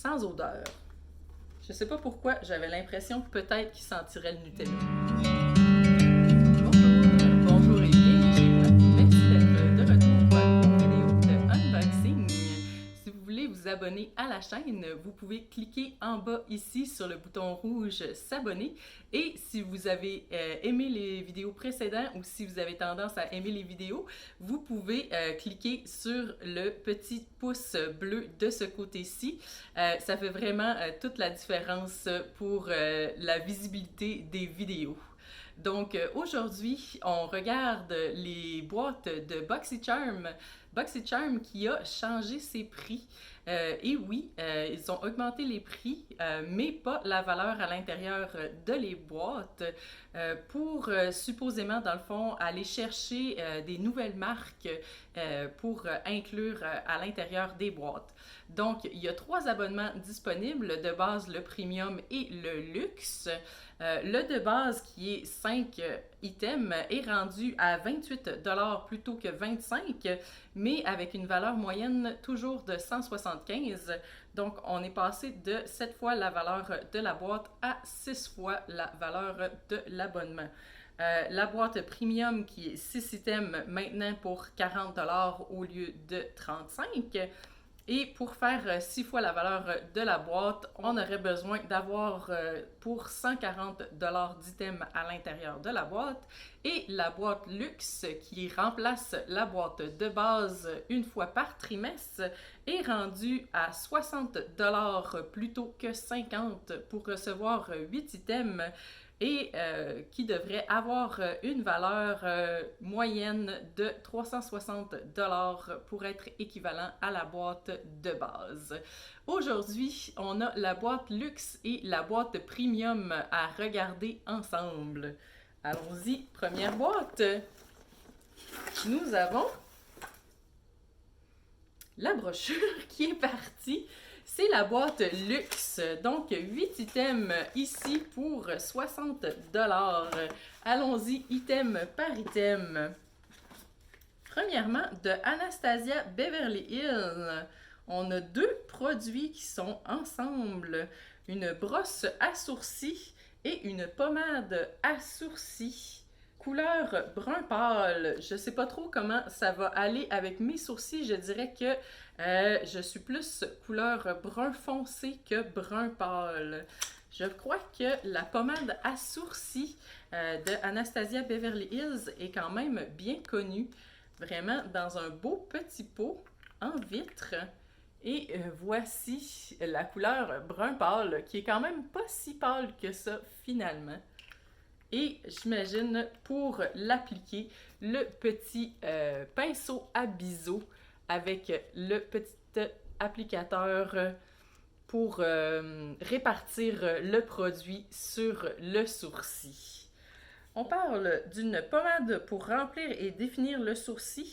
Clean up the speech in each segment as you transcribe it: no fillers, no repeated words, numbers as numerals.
sans odeur. Je sais pas pourquoi, j'avais l'impression peut-être qu'il sentirait le Nutella. Bonjour et bienvenue chez moi. Merci d'être de retour pour une vidéo de unboxing. Si vous voulez vous abonner à la chaîne, vous pouvez cliquer en bas ici sur le bouton rouge s'abonner. Et si vous avez aimé les vidéos précédentes ou si vous avez tendance à aimer les vidéos, vous pouvez cliquer sur le petit pouce bleu de ce côté-ci. Ça fait vraiment toute la différence pour la visibilité des vidéos. Donc aujourd'hui, on regarde les boîtes de BoxyCharm. BoxyCharm qui a changé ses prix. Et oui, ils ont augmenté les prix, mais pas la valeur à l'intérieur de les boîtes pour supposément, dans le fond, aller chercher des nouvelles marques pour inclure à l'intérieur des boîtes. Donc, il y a 3 abonnements disponibles, de base, le premium et le luxe. Le de base, qui est 5 items, est rendu à 28$ plutôt que 25$, mais avec une valeur moyenne toujours de 175$. Donc, on est passé de 7 fois la valeur de la boîte à 6 fois la valeur de l'abonnement. La boîte premium qui est 6 items maintenant pour 40$ au lieu de 35$. Et pour faire 6 fois la valeur de la boîte, on aurait besoin d'avoir pour 140$ d'items à l'intérieur de la boîte. Et la boîte luxe qui remplace la boîte de base une fois par trimestre est rendue à 60$ plutôt que 50$ pour recevoir 8 items. Et qui devrait avoir une valeur moyenne de 360$ pour être équivalent à la boîte de base. Aujourd'hui, on a la boîte luxe et la boîte premium à regarder ensemble. Allons-y, première boîte. Nous avons la brochure qui est partie. C'est la boîte luxe, donc 8 items ici pour 60$. Allons-y, item par item. Premièrement, de Anastasia Beverly Hills, on a 2 produits qui sont ensemble. Une brosse à sourcils et une pommade à sourcils. Couleur brun pâle. Je sais pas trop comment ça va aller avec mes sourcils. Je dirais que je suis plus couleur brun foncé que brun pâle. Je crois que la pommade à sourcils de Anastasia Beverly Hills est quand même bien connue. Vraiment dans un beau petit pot en vitre. Et voici la couleur brun pâle qui est quand même pas si pâle que ça finalement. Et j'imagine pour l'appliquer, le petit pinceau à biseau avec le petit applicateur pour répartir le produit sur le sourcil. On parle d'une pommade pour remplir et définir le sourcil,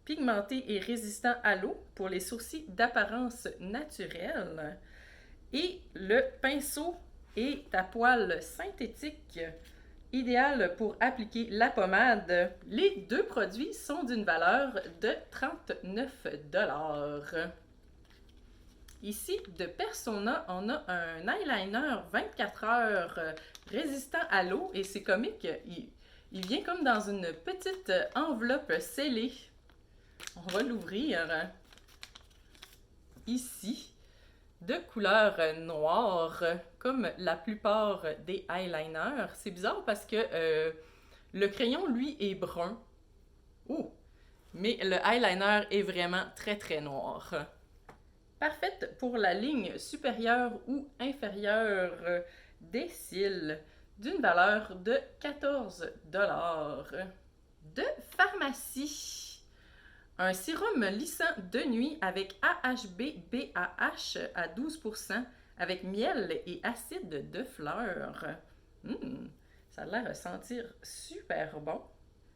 pigmenté et résistant à l'eau pour les sourcils d'apparence naturelle. Et le pinceau est à poils synthétique, idéal pour appliquer la pommade. Les 2 produits sont d'une valeur de 39$. Ici, de Persona, on a un eyeliner 24 heures résistant à l'eau et c'est comique. Il vient comme dans une petite enveloppe scellée. On va l'ouvrir ici. De couleur noire, comme la plupart des eyeliners. C'est bizarre parce que le crayon, lui, est brun. Oh! Mais le eyeliner est vraiment très, très noir. Parfaite pour la ligne supérieure ou inférieure des cils, d'une valeur de 14$. De pharmacie. Un sérum lissant de nuit avec AHB-BAH à 12% avec miel et acide de fleurs. Ça a l'air de sentir super bon.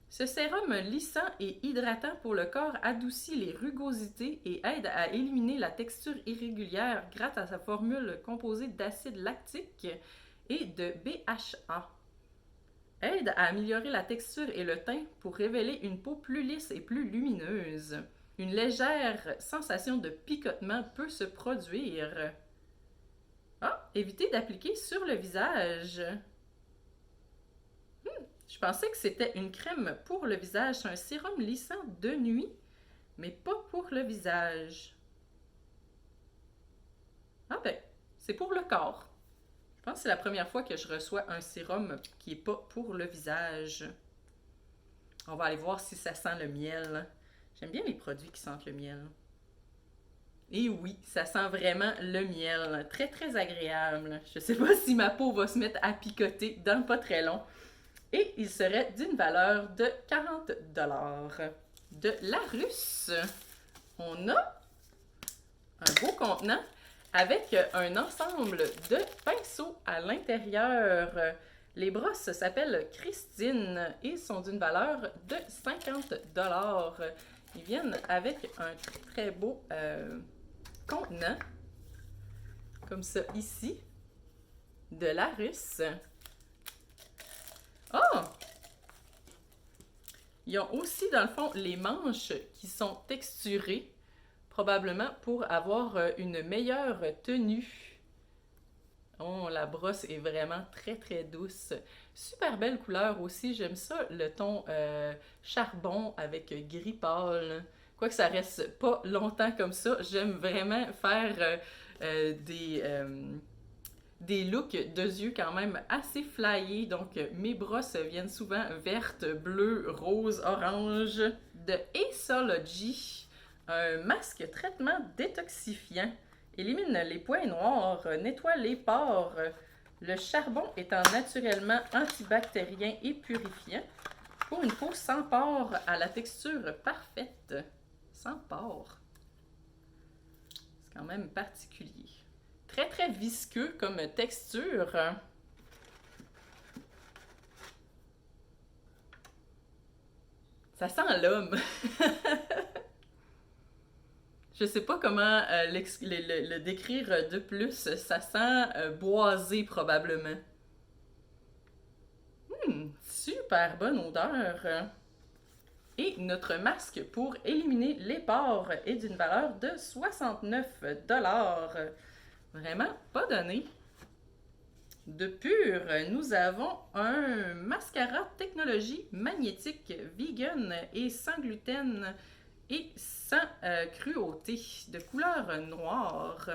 Ce sérum lissant et hydratant pour le corps adoucit les rugosités et aide à éliminer la texture irrégulière grâce à sa formule composée d'acide lactique et de BHA. Aide à améliorer la texture et le teint pour révéler une peau plus lisse et plus lumineuse. Une légère sensation de picotement peut se produire. Ah, éviter d'appliquer sur le visage. Je pensais que c'était une crème pour le visage. C'est un sérum lissant de nuit, mais pas pour le visage. Ah ben, c'est pour le corps. Je pense que c'est la première fois que je reçois un sérum qui n'est pas pour le visage. On va aller voir si ça sent le miel. J'aime bien les produits qui sentent le miel. Et oui, ça sent vraiment le miel. Très, très agréable. Je ne sais pas si ma peau va se mettre à picoter dans pas très long. Et il serait d'une valeur de 40 $. De la Russe, on a un beau contenant avec un ensemble de pinceaux à l'intérieur. Les brosses s'appellent Christine et sont d'une valeur de 50 $. Ils viennent avec un très très beau contenant, comme ça ici, de la Russe. Oh! Ils ont aussi, dans le fond, les manches qui sont texturées, probablement pour avoir une meilleure tenue. Oh, la brosse est vraiment très, très douce. Super belle couleur aussi. J'aime ça, le ton charbon avec gris pâle. Quoique ça reste pas longtemps comme ça, j'aime vraiment faire des looks de yeux quand même assez flyés. Donc, mes brosses viennent souvent vertes, bleues, roses, oranges. De Aceology, un masque traitement détoxifiant. Élimine les points noirs, nettoie les pores. Le charbon étant naturellement antibactérien et purifiant. Pour une peau sans pores à la texture parfaite. Sans pores. C'est quand même particulier. Très, très visqueux comme texture. Ça sent l'homme. Je sais pas comment le décrire de plus. Ça sent boisé probablement. Super bonne odeur. Et notre masque pour éliminer les pores est d'une valeur de 69 $. Vraiment pas donné. De pur, nous avons un mascara technologie magnétique vegan et sans gluten et sans cruauté de couleur noire.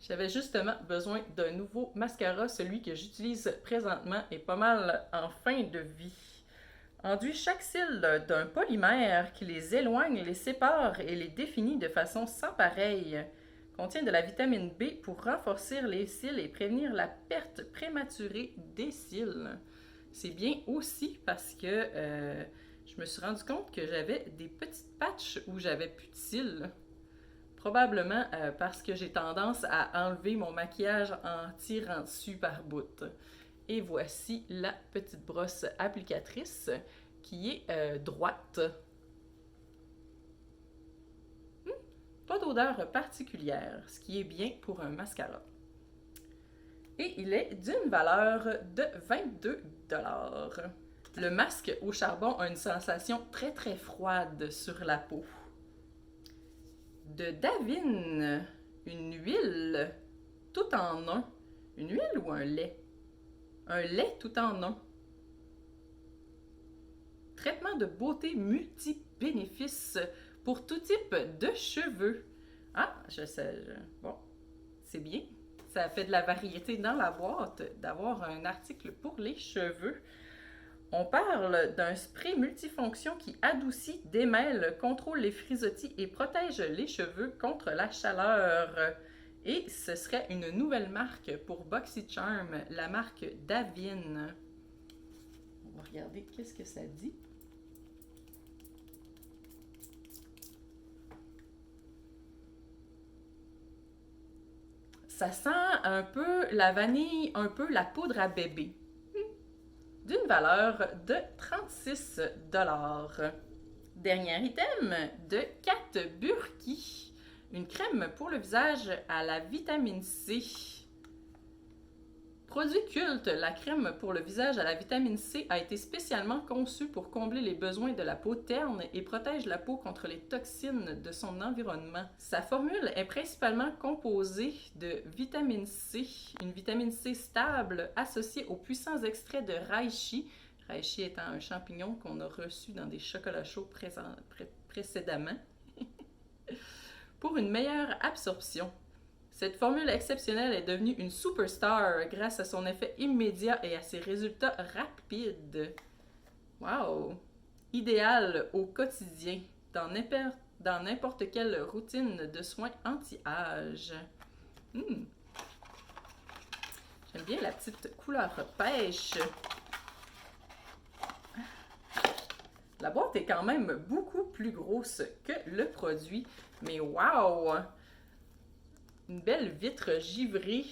J'avais justement besoin d'un nouveau mascara. Celui que j'utilise présentement est pas mal en fin de vie. Enduit chaque cil d'un polymère qui les éloigne, les sépare et les définit de façon sans pareille. Contient de la vitamine B pour renforcer les cils et prévenir la perte prématurée des cils. C'est bien aussi parce que je me suis rendu compte que j'avais des petites patches où j'avais plus de cils. Probablement parce que j'ai tendance à enlever mon maquillage en tirant dessus par bout. Et voici la petite brosse applicatrice qui est droite. Pas d'odeur particulière, ce qui est bien pour un mascara. Et il est d'une valeur de 22 $. Le masque au charbon a une sensation très très froide sur la peau. De Davine, une huile tout en un. Une huile ou un lait? Un lait tout en un. Traitement de beauté multi-bénéfices pour tout type de cheveux. Ah, je sais. Bon, c'est bien. Ça fait de la variété dans la boîte d'avoir un article pour les cheveux. On parle d'un spray multifonction qui adoucit, démêle, contrôle les frisottis et protège les cheveux contre la chaleur. Et ce serait une nouvelle marque pour BoxyCharm, la marque Davine. On va regarder qu'est-ce que ça dit. Ça sent un peu la vanille, un peu la poudre à bébé. D'une valeur de 36 $. Dernier item de Kat Burki. Une crème pour le visage à la vitamine C. Produit culte, la crème pour le visage à la vitamine C a été spécialement conçue pour combler les besoins de la peau terne et protège la peau contre les toxines de son environnement. Sa formule est principalement composée de vitamine C, une vitamine C stable associée aux puissants extraits de reishi, reishi étant un champignon qu'on a reçu dans des chocolats chauds précédemment, pour une meilleure absorption. Cette formule exceptionnelle est devenue une superstar grâce à son effet immédiat et à ses résultats rapides. Wow! Idéal au quotidien, dans n'importe quelle routine de soins anti-âge. J'aime bien la petite couleur pêche. La boîte est quand même beaucoup plus grosse que le produit, mais wow! Une belle vitre givrée.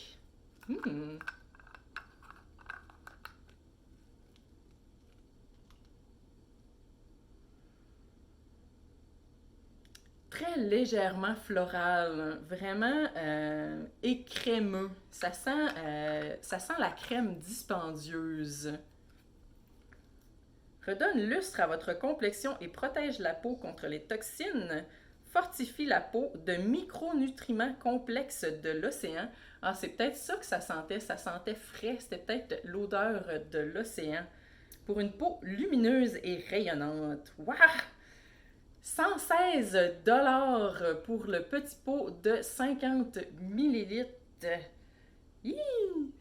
Très légèrement floral, vraiment et crémeux. Ça sent la crème dispendieuse. Redonne lustre à votre complexion et protège la peau contre les toxines. Fortifie la peau de micronutriments complexes de l'océan. Ah, c'est peut-être ça que ça sentait frais, c'était peut-être l'odeur de l'océan. Pour une peau lumineuse et rayonnante. Waouh! 116 $ pour le petit pot de 50 ml.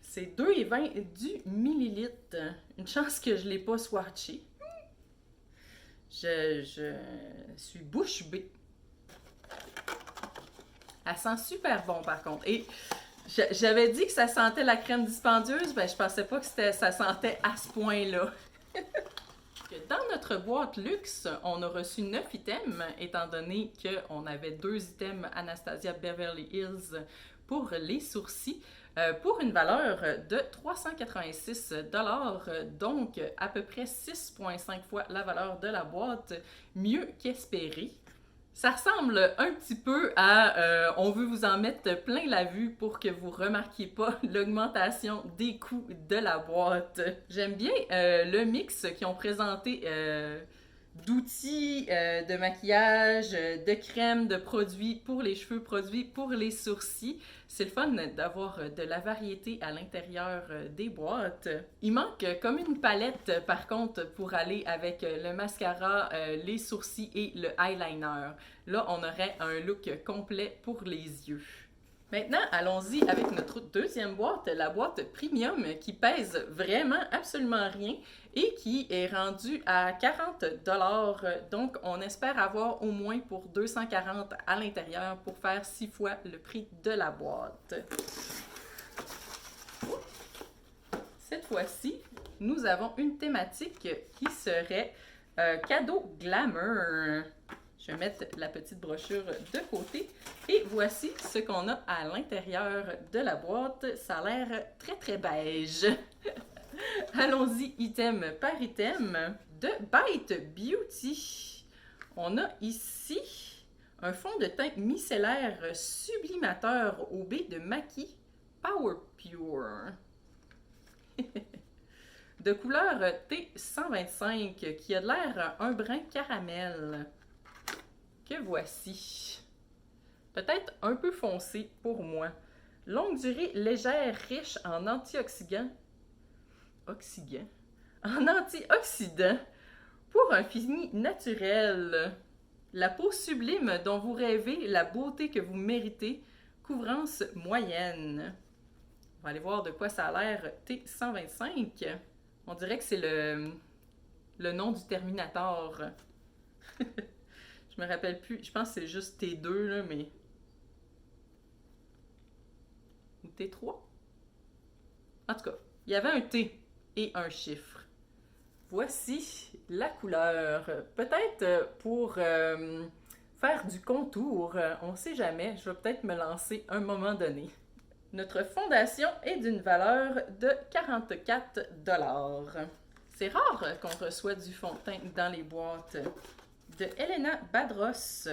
C'est 2,20 du millilitre. Une chance que je ne l'ai pas swatché. Je suis bouche bée. Elle sent super bon par contre. Et j'avais dit que ça sentait la crème dispendieuse, ben je pensais pas que ça sentait à ce point-là. Dans notre boîte luxe, on a reçu 9 items, étant donné qu'on avait 2 items Anastasia Beverly Hills pour les sourcils, pour une valeur de 386 $, donc à peu près 6,5 fois la valeur de la boîte, mieux qu'espéré. Ça ressemble un petit peu à on veut vous en mettre plein la vue pour que vous remarquiez pas l'augmentation des coûts de la boîte. J'aime bien le mix qu'ils ont présenté d'outils, de maquillage, de crème, de produits pour les cheveux, produits pour les sourcils. C'est le fun d'avoir de la variété à l'intérieur des boîtes. Il manque comme une palette, par contre, pour aller avec le mascara, les sourcils et le eyeliner. Là, on aurait un look complet pour les yeux. Maintenant, allons-y avec notre deuxième boîte, la boîte Premium, qui pèse vraiment absolument rien et qui est rendue à 40 $. Donc, on espère avoir au moins pour 240 à l'intérieur pour faire 6 fois le prix de la boîte. Cette fois-ci, nous avons une thématique qui serait cadeau glamour. Je vais mettre la petite brochure de côté. Et voici ce qu'on a à l'intérieur de la boîte. Ça a l'air très, très beige. Allons-y, item par item. De Bite Beauty. On a ici un fond de teint micellaire sublimateur au baie de Maki Power Pure. De couleur T125 qui a de l'air un brin caramel. Que voici. Peut-être un peu foncé pour moi. Longue durée légère, riche en antioxydants. En antioxydants. Pour un fini naturel. La peau sublime dont vous rêvez, la beauté que vous méritez. Couvrance moyenne. On va aller voir de quoi ça a l'air T125. On dirait que c'est le nom du Terminator. Je me rappelle plus. Je pense que c'est juste T2, là, mais... Ou T3? En tout cas, il y avait un T et un chiffre. Voici la couleur. Peut-être pour faire du contour, on ne sait jamais. Je vais peut-être me lancer un moment donné. Notre fondation est d'une valeur de 44 $. C'est rare qu'on reçoit du fond de teint dans les boîtes. De Helena Badros,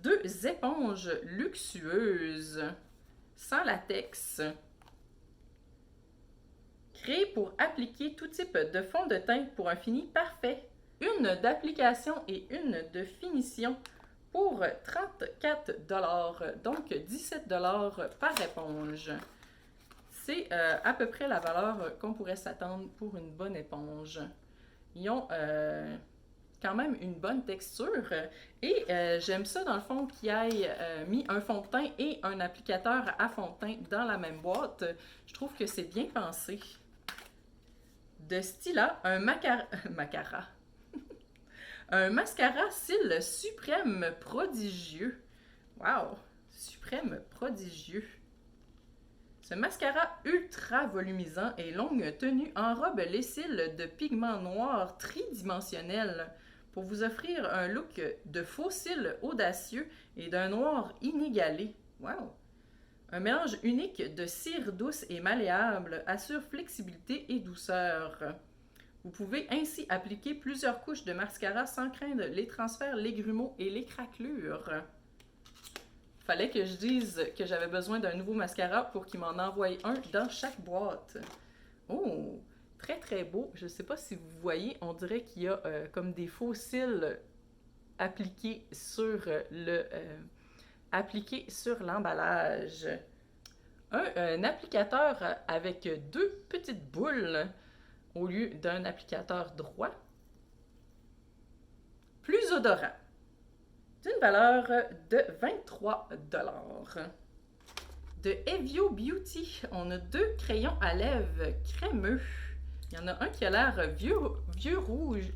2 éponges luxueuses, sans latex. Créé pour appliquer tout type de fond de teint pour un fini parfait. Une d'application et une de finition pour 34 $, donc 17 $ par éponge. C'est à peu près la valeur qu'on pourrait s'attendre pour une bonne éponge. Ils ont quand même une bonne texture et j'aime ça dans le fond qu'ils aient mis un fond de teint et un applicateur à fond de teint dans la même boîte. Je trouve que c'est bien pensé. De Stila, un macara. Un mascara cils suprême prodigieux. Wow! Suprême prodigieux. Ce mascara ultra volumisant et longue tenue enrobe les cils de pigments noirs tridimensionnels pour vous offrir un look de faux cils audacieux et d'un noir inégalé. Wow! Un mélange unique de cire douce et malléable assure flexibilité et douceur. Vous pouvez ainsi appliquer plusieurs couches de mascara sans craindre les transferts légumeux et les craquelures. Fallait que je dise que j'avais besoin d'un nouveau mascara pour qu'il m'en envoie un dans chaque boîte. Oh, très très beau. Je ne sais pas si vous voyez, on dirait qu'il y a comme des faux cils appliqués sur l'emballage. Un applicateur avec deux petites boules au lieu d'un applicateur droit. Plus odorant. D'une valeur de 23 $. De Evio Beauty, on a deux crayons à lèvres crémeux. Il y en a un qui a l'air vieux rose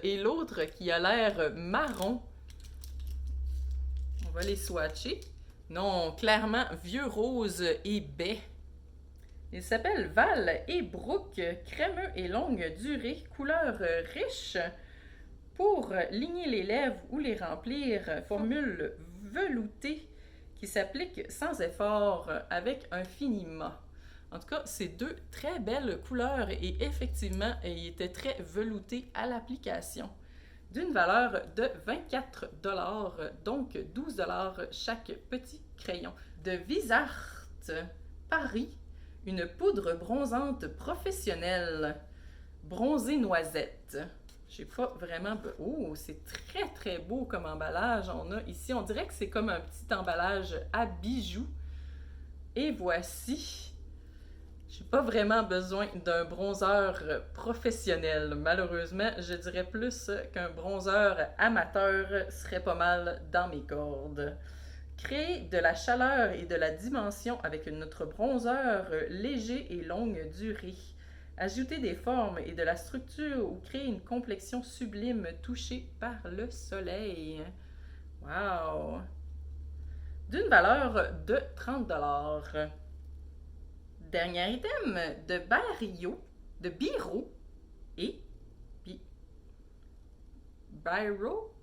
et l'autre qui a l'air marron. On va les swatcher. Non, clairement vieux rose et baie. Il s'appelle Val et Brooke, crémeux et longue durée, couleur riche. Pour ligner les lèvres ou les remplir, formule veloutée qui s'applique sans effort avec un fini mat. En tout cas, c'est deux très belles couleurs et effectivement, ils étaient très veloutés à l'application. D'une valeur de 24 $, donc 12 $ chaque petit crayon. De Visart Paris, une poudre bronzante professionnelle, bronzée noisette. J'ai pas vraiment... Oh, c'est très très beau comme emballage. On a ici, on dirait que c'est comme un petit emballage à bijoux. Et voici. J'ai pas vraiment besoin d'un bronzeur professionnel. Malheureusement, je dirais plus qu'un bronzeur amateur serait pas mal dans mes cordes. Créer de la chaleur et de la dimension avec notre bronzeur léger et longue durée. Ajouter des formes et de la structure ou créer une complexion sublime touchée par le soleil. Wow! D'une valeur de 30 $. Dernier item de Biro et Biro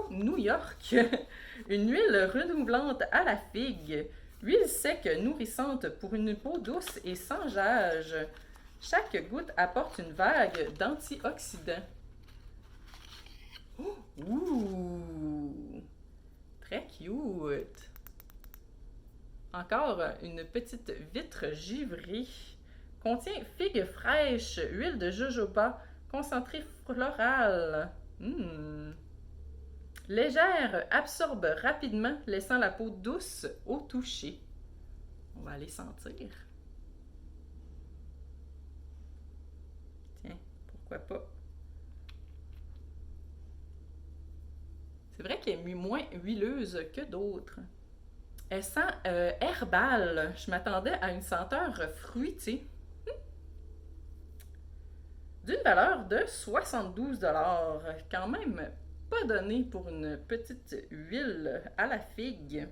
New York. Une huile renouvelante à la figue. Huile sec nourrissante pour une peau douce et sans âge. Chaque goutte apporte une vague d'antioxydants. Ouh! Très cute! Encore une petite vitre givrée. Contient figues fraîches, huile de jojoba, concentré floral. Légère, absorbe rapidement, laissant la peau douce au toucher. On va aller sentir. Tiens, pourquoi pas? C'est vrai qu'elle est moins huileuse que d'autres. Elle sent herbal. Je m'attendais à une senteur fruitée. D'une valeur de 72 $. Quand même pas donné pour une petite huile à la figue.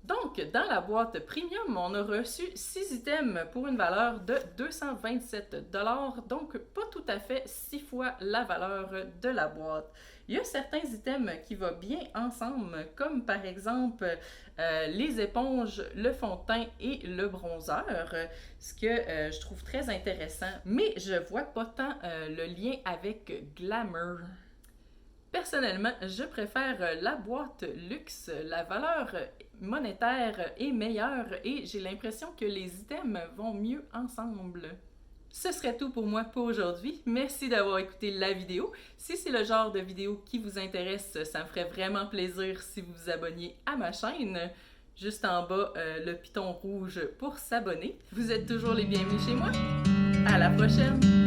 Donc, dans la boîte premium, on a reçu 6 items pour une valeur de 227 $, donc pas tout à fait 6 fois la valeur de la boîte. Il y a certains items qui vont bien ensemble, comme par exemple les éponges, le fond de teint et le bronzeur, ce que je trouve très intéressant, mais je vois pas tant le lien avec Glamour. Personnellement, je préfère la boîte luxe. La valeur monétaire est meilleure et j'ai l'impression que les items vont mieux ensemble. Ce serait tout pour moi pour aujourd'hui. Merci d'avoir écouté la vidéo. Si c'est le genre de vidéo qui vous intéresse, ça me ferait vraiment plaisir si vous vous abonniez à ma chaîne. Juste en bas, le piton rouge pour s'abonner. Vous êtes toujours les bienvenus chez moi. À la prochaine!